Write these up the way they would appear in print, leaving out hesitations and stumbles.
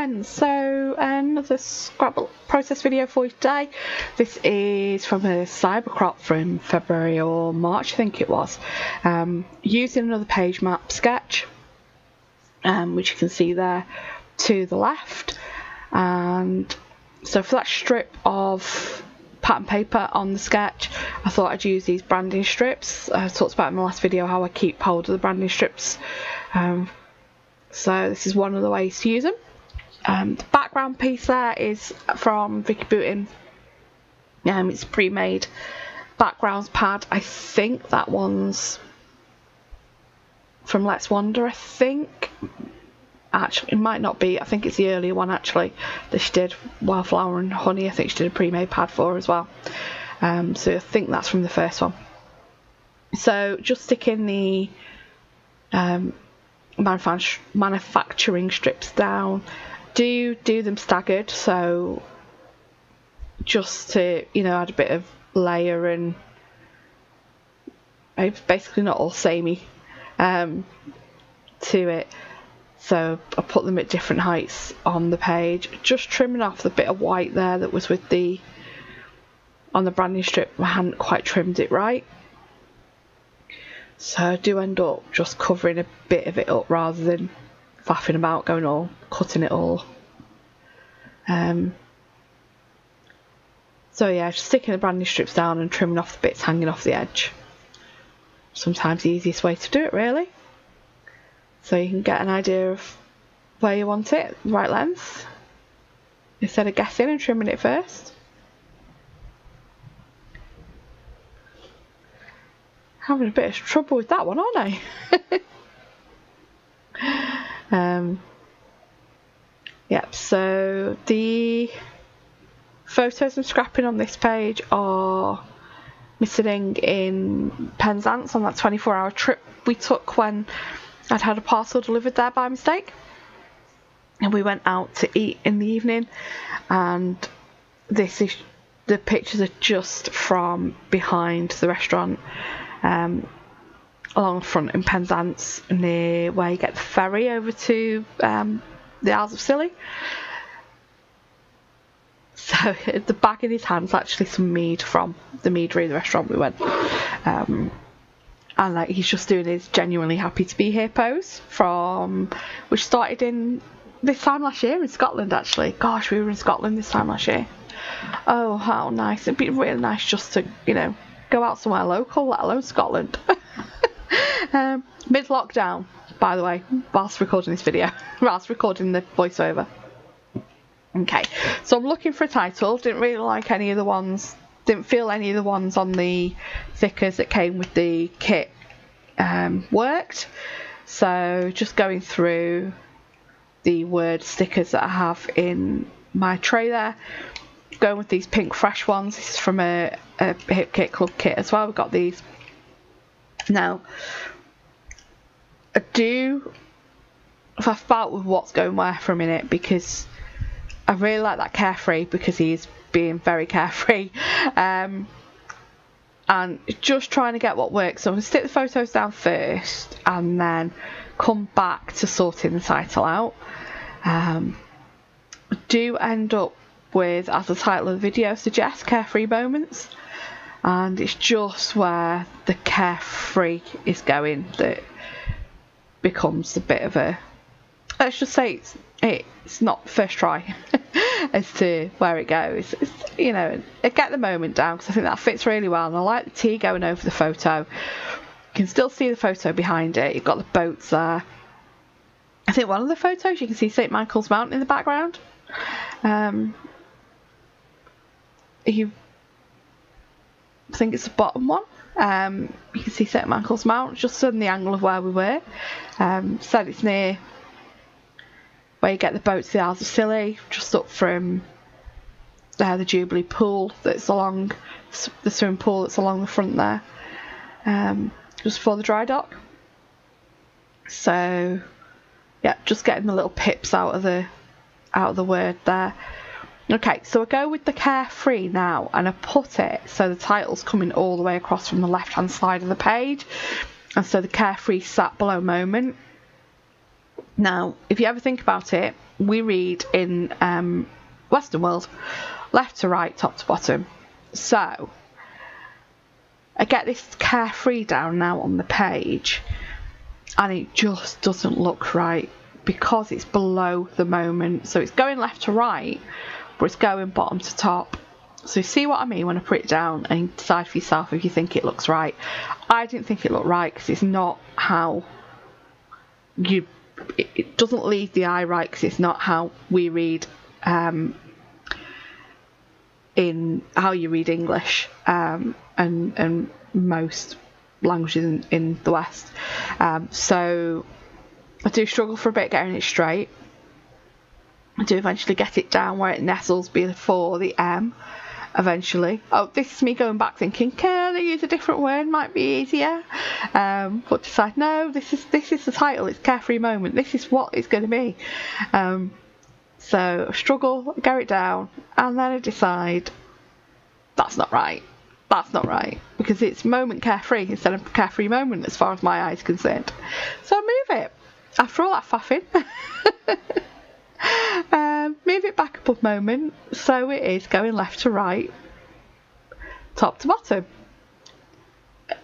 friends, so another Scrapbook process video for you today. This is from a cyber crop from February or March, I think it was, using another Pagemaps sketch, which you can see there to the left. And so for that strip of pattern paper on the sketch, I thought I'd use these branding strips. I talked about in my last video how I keep hold of the branding strips. So this is one of the ways to use them. The background piece there is from Vicky Bootin. It's a pre-made backgrounds pad. I think that one's from Let's Wander, I think. Actually, it might not be. I think it's the earlier one actually that she did, Wildflower and Honey. I think she did a pre-made pad for as well. So I think that's from the first one. So just sticking the manufacturing strips down. Do them staggered, so just to add a bit of layer and basically not all samey to it. So I put them at different heights on the page, just trimming off the bit of white there that was with on the branding strip. I hadn't quite trimmed it right, so I do end up just covering a bit of it up rather than faffing about cutting it all. So yeah, just sticking the branding strips down and trimming off the bits hanging off the edge. Sometimes the easiest way to do it, really. So you can get an idea of where you want it, the right length, instead of guessing and trimming it first. Having a bit of trouble with that one, aren't I? Yep, so the photos I'm scrapping on this page are missing in Penzance on that 24-hour trip we took when I'd had a parcel delivered there by mistake. And we went out to eat in the evening, and the pictures are just from behind the restaurant, along the front in Penzance, near where you get the ferry over to the Isles of Scilly. So the bag in his hand's actually some mead from the meadery, the restaurant we went. And he's just doing his genuinely happy to be here pose which started in this time last year in Scotland actually. Gosh, we were in Scotland this time last year. Oh, how nice. It'd be really nice just to, go out somewhere local, let alone Scotland. Mid-lockdown, by the way, whilst recording this video, whilst recording the voiceover. Okay, so I'm looking for a title. Didn't really like any of the ones, didn't feel any of the ones on the stickers that came with the kit worked. So just going through the word stickers that I have in my tray there. Going with these pink fresh ones. This is from a Hip Kit Club kit as well. We've got these. Now, I do faff about with what's going where for a minute, because I really like that Carefree because he's being very carefree, and just trying to get what works. So I'm going to stick the photos down first and then come back to sorting the title out. I do end up with, as the title of the video suggests, Carefree Moments, and it's just where the carefree is going that becomes a bit of a, let's just say it's not first try as to where it goes. It's, I get the moment down because I think that fits really well, and I like the tea going over the photo. You can still see the photo behind it. You've got the boats there. I think one of the photos you can see St Michael's Mountain in the background. I think it's the bottom one. You can see St Michael's Mount just in the angle of where we were. Said it's near where you get the boat to the Isles of Scilly, just up from the Jubilee pool that's along the swimming pool that's along the front there, just before the dry dock. So yeah, just getting the little pips out of the word there. Okay, so I go with the Carefree now, and I put it so the title's coming all the way across from the left hand side of the page, and so the Carefree sat below Moment. Now, if you ever think about it, we read in Western world, left to right, top to bottom. So I get this Carefree down now on the page, and it just doesn't look right because it's below the moment. So it's going left to right, but it's going bottom to top. So you see what I mean when I put it down, and decide for yourself if you think it looks right. I didn't think it looked right because it's not how you... It doesn't lead the eye right because it's not how we read in how you read English and most languages in the West. So I do struggle for a bit getting it straight. I do eventually get it down where it nestles before the M eventually. Oh, this is me going back thinking, can I use a different word, might be easier, but decide no, this is the title, it's Carefree Moment, this is what it's going to be. So I struggle, get it down, and then I decide that's not right, because it's Moment Carefree instead of Carefree Moment as far as my eye is concerned. So I move it after all that faffing. Move it back above Moment, so it is going left to right, top to bottom,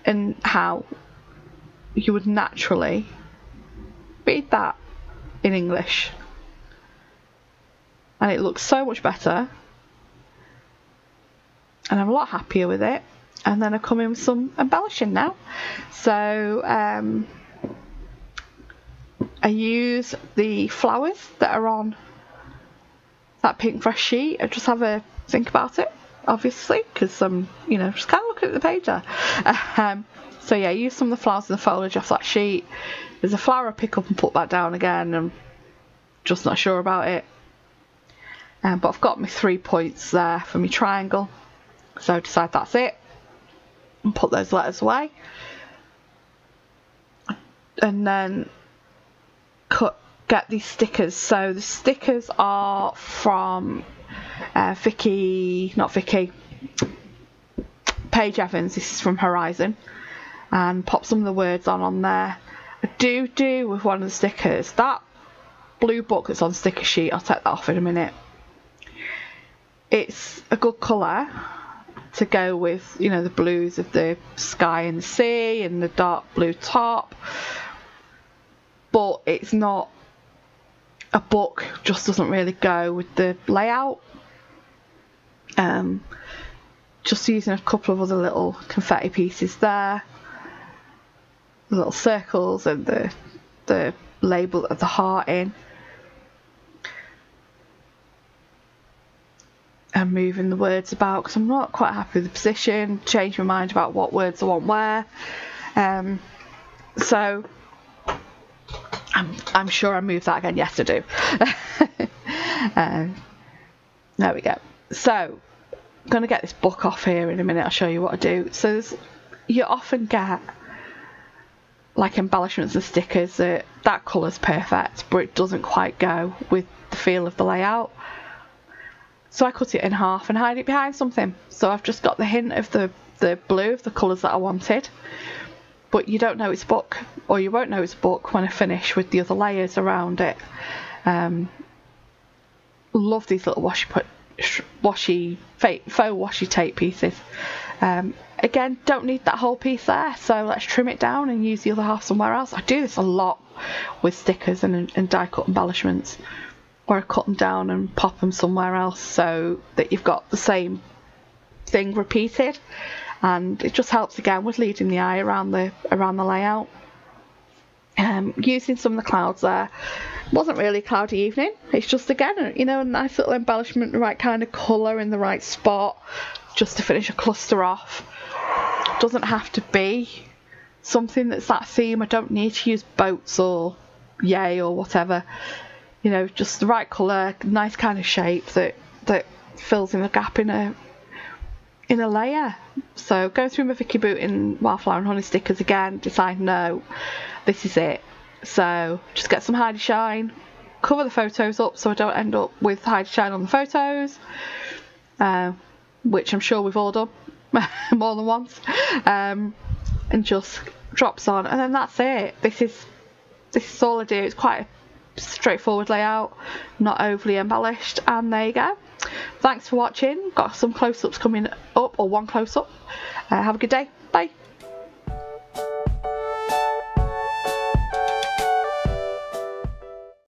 and how you would naturally read that in English, and it looks so much better, and I'm a lot happier with it. And then I come in with some embellishing now. So I use the flowers that are on that pink fresh sheet. I just have a think about it, obviously, because I'm, just kind of looking at the page there. So yeah, I use some of the flowers in the foliage off that sheet. There's a flower I pick up and put that down again. I'm just not sure about it. But I've got my 3 points there for my triangle. So I decide that's it. And put those letters away. And then get these stickers. So the stickers are from Paige Evans. This is from Horizon, and pop some of the words on there. I do with one of the stickers, that blue book that's on the sticker sheet, I'll take that off in a minute. It's a good colour to go with, the blues of the sky and the sea and the dark blue top, but it's not a book, just doesn't really go with the layout. Just using a couple of other little confetti pieces there, the little circles and the label of the heart in, and moving the words about because I'm not quite happy with the position. Change my mind about what words I want where. So I'm sure I moved that again. Yes, I do. There we go. So I'm going to get this book off here in a minute. I'll show you what I do. So you often get like embellishments and stickers that colour's perfect, but it doesn't quite go with the feel of the layout. So I cut it in half and hide it behind something. So I've just got the hint of the blue of the colours that I wanted. But you don't know it's a book, or you won't know it's a book when I finish with the other layers around it. Love these little faux washi tape pieces. Again, don't need that whole piece there, so let's trim it down and use the other half somewhere else. I do this a lot with stickers and die cut embellishments, where I cut them down and pop them somewhere else so that you've got the same thing repeated, and it just helps again with leading the eye around the layout. Using some of the clouds there. Wasn't really a cloudy evening, it's just again a nice little embellishment, the right kind of colour in the right spot just to finish a cluster off. Doesn't have to be something that's that theme. I don't need to use boats or yay or whatever, just the right colour, nice kind of shape that fills in the gap in a layer. So go through my Vicky Boot in Wildflower and Honey stickers again, decide no, this is it. So just get some Heidi Shine, cover the photos up so I don't end up with Heidi Shine on the photos, which I'm sure we've all done more than once, and just drops on, and then that's it. This is all I do. It's quite straightforward layout, not overly embellished, and there you go. Thanks for watching. Got some close-ups coming up, or one close-up. Have a good day. Bye.